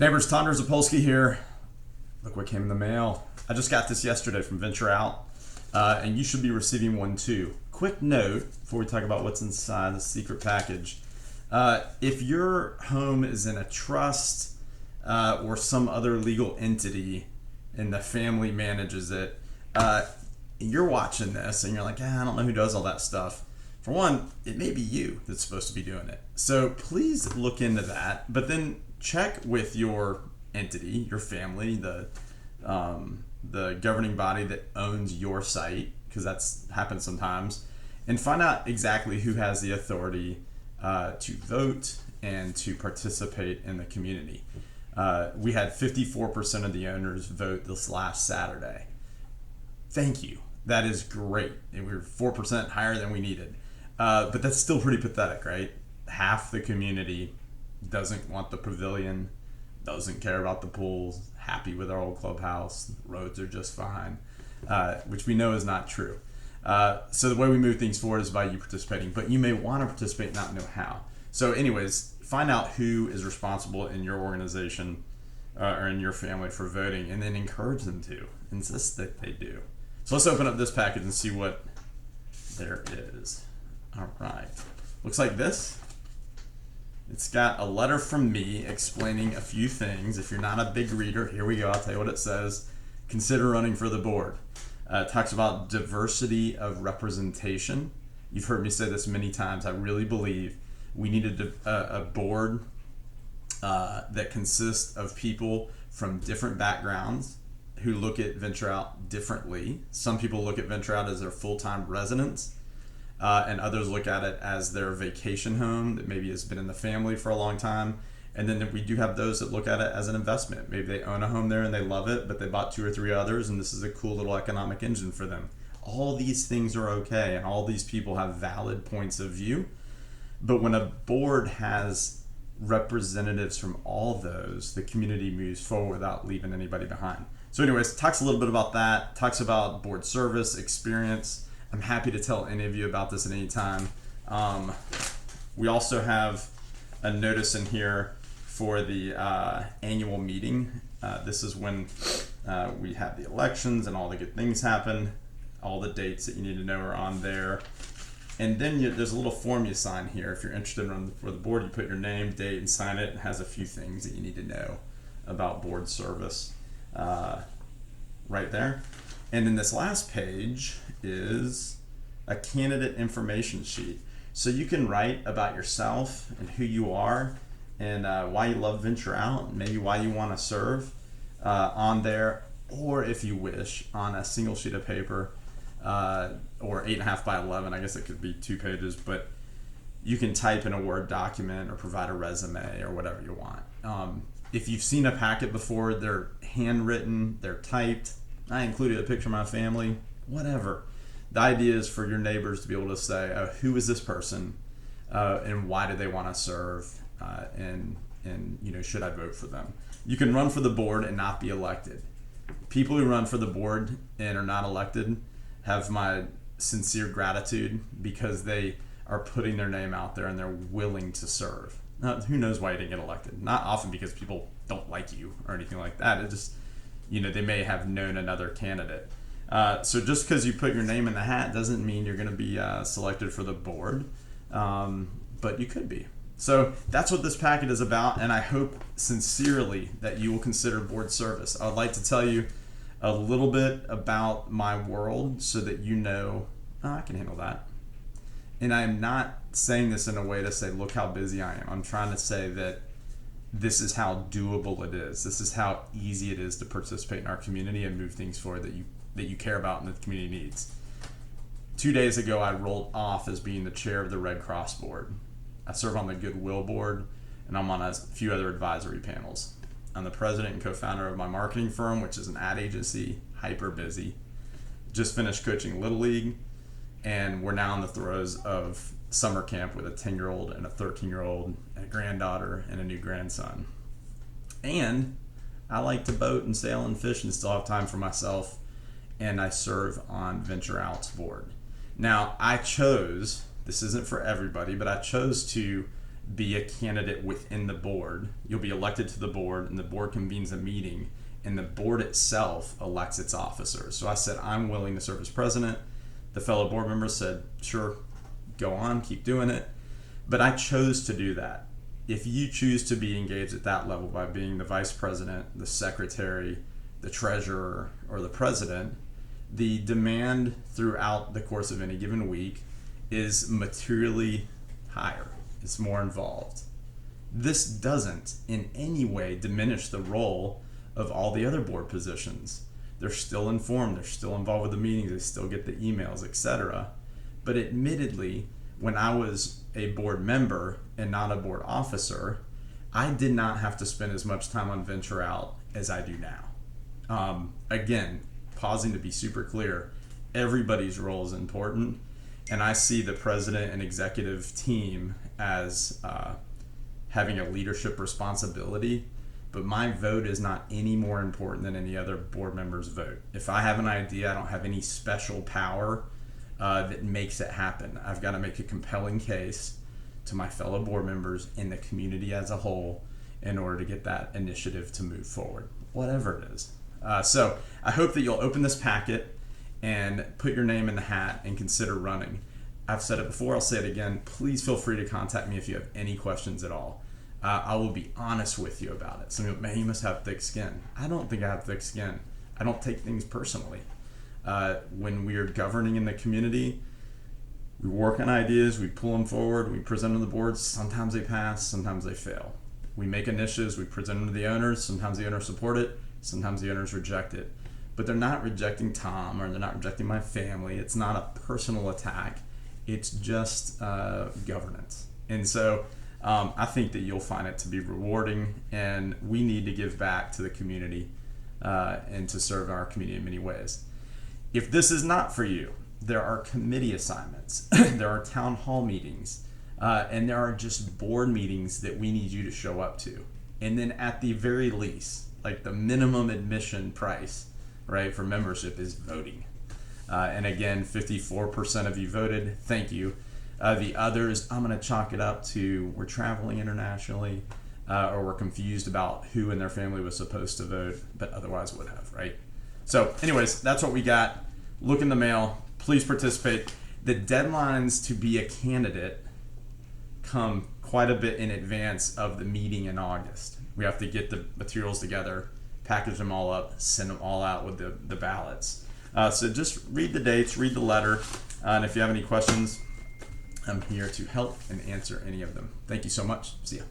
Neighbors, Tondra Zapolsky here. Look what came in the mail. I just got this yesterday from Venture Out, and you should be receiving one too. Quick note before we talk about what's inside the secret package. If your home is in a trust or some other legal entity and the family manages it, you're watching this and you're like, I don't know who does all that stuff. For one, it may be you that's supposed to be doing it. So please look into that, but then check with your entity, your family, the governing body that owns your site, because that's happens sometimes, and find out exactly who has the authority to vote and to participate in the community. We had 54% of the owners vote this last Saturday. Thank you. That is great. And we were 4% higher than we needed. But that's still pretty pathetic, right? Half the community doesn't want the pavilion, doesn't care about the pools, happy with our old clubhouse, the roads are just fine, which we know is not true. So the way we move things forward is by you participating, but you may want to participate and not know how. So anyways, find out who is responsible in your organization or in your family for voting, and then encourage them to. Insist that they do. So let's open up this package and see what there is. All right. Looks like this. It's got a letter from me explaining a few things. If you're not a big reader, here we go. I'll tell you what it says. Consider running for the board. It talks about diversity of representation. You've heard me say this many times. I really believe we need a board that consists of people from different backgrounds who look at Venture Out differently. Some people look at Venture Out as their full-time residence. And others look at it as their vacation home that maybe has been in the family for a long time. And then we do have those that look at it as an investment. Maybe they own a home there and they love it, but they bought 2 or 3 others, and this is a cool little economic engine for them. All these things are okay, and all these people have valid points of view. But when a board has representatives from all those, the community moves forward without leaving anybody behind. So anyways, talks a little bit about that, talks about board service, experience. I'm happy to tell any of you about this at any time. We also have a notice in here for the annual meeting. This is when we have the elections and all the good things happen. All the dates that you need to know are on there. And then there's a little form you sign here. If you're interested in running for the board, you put your name, date, and sign it. It has a few things that you need to know about board service right there. And then this last page is a candidate information sheet. So you can write about yourself and who you are and why you love Venture Out, and maybe why you want to serve on there, or if you wish, on a single sheet of paper or 8.5 by 11. I guess it could be 2 pages, but you can type in a Word document or provide a resume or whatever you want. If you've seen a packet before, they're handwritten, they're typed. I included a picture of my family, whatever. The idea is for your neighbors to be able to say, who is this person, and why do they want to serve, and should I vote for them? You can run for the board and not be elected. People who run for the board and are not elected have my sincere gratitude, because they are putting their name out there and they're willing to serve. Now, who knows why you didn't get elected? Not often because people don't like you or anything like that. It just, they may have known another candidate. So just because you put your name in the hat doesn't mean you're going to be selected for the board, but you could be. So that's what this packet is about, and I hope sincerely that you will consider board service. I would like to tell you a little bit about my world so that you know, I can handle that. And I am not saying this in a way to say, look how busy I am. I'm trying to say that this is how doable it is. This is how easy it is to participate in our community and move things forward that you care about and that the community needs. 2 days ago, I rolled off as being the chair of the Red Cross board. I serve on the Goodwill board, and I'm on a few other advisory panels. I'm the president and co-founder of my marketing firm, which is an ad agency, hyper busy. Just finished coaching Little League, and we're now in the throes of summer camp with a 10-year-old and a 13-year-old, and a granddaughter and a new grandson. And I like to boat and sail and fish and still have time for myself, and I serve on Venture Out's board. Now, I chose, this isn't for everybody, but I chose to be a candidate within the board. You'll be elected to the board, and the board convenes a meeting, and the board itself elects its officers. So I said, I'm willing to serve as president. The fellow board members said, sure, go on, keep doing it. But I chose to do that. If you choose to be engaged at that level by being the vice president, the secretary, the treasurer, or the president, the demand throughout the course of any given week is materially higher. It's more involved. This doesn't in any way diminish the role of all the other board positions. They're still informed, they're still involved with the meetings, they still get the emails, etc. But admittedly, when I was a board member and not a board officer, I did not have to spend as much time on venture out as I do now. Again, pausing to be super clear, everybody's role is important, and I see the president and executive team as having a leadership responsibility, but my vote is not any more important than any other board member's vote. If I have an idea, I don't have any special power that makes it happen. I've got to make a compelling case to my fellow board members and the community as a whole in order to get that initiative to move forward, whatever it is. So I hope that you'll open this packet and put your name in the hat and consider running. I've said it before, I'll say it again. Please feel free to contact me if you have any questions at all. I will be honest with you about it. Some people, man, you must have thick skin. I don't think I have thick skin. I don't take things personally. When we are governing in the community, we work on ideas, we pull them forward, we present them to the boards. Sometimes they pass, sometimes they fail. We make initiatives, we present them to the owners. Sometimes the owners support it, sometimes the owners reject it. But they're not rejecting Tom, or they're not rejecting my family. It's not a personal attack. It's just governance. And so I think that you'll find it to be rewarding, and we need to give back to the community and to serve our community in many ways. If this is not for you, there are committee assignments, there are town hall meetings, and there are just board meetings that we need you to show up to. And then at the very least, like the minimum admission price, right, for membership is voting. And again, 54% of you voted. Thank you. The others, I'm going to chalk it up to we're traveling internationally, or we're confused about who in their family was supposed to vote, but otherwise would have, right? So anyways, that's what we got. Look in the mail. Please participate. The deadlines to be a candidate come quite a bit in advance of the meeting in August. We have to get the materials together, package them all up, send them all out with the ballots. So just read the dates, read the letter, and if you have any questions, I'm here to help and answer any of them. Thank you so much. See ya.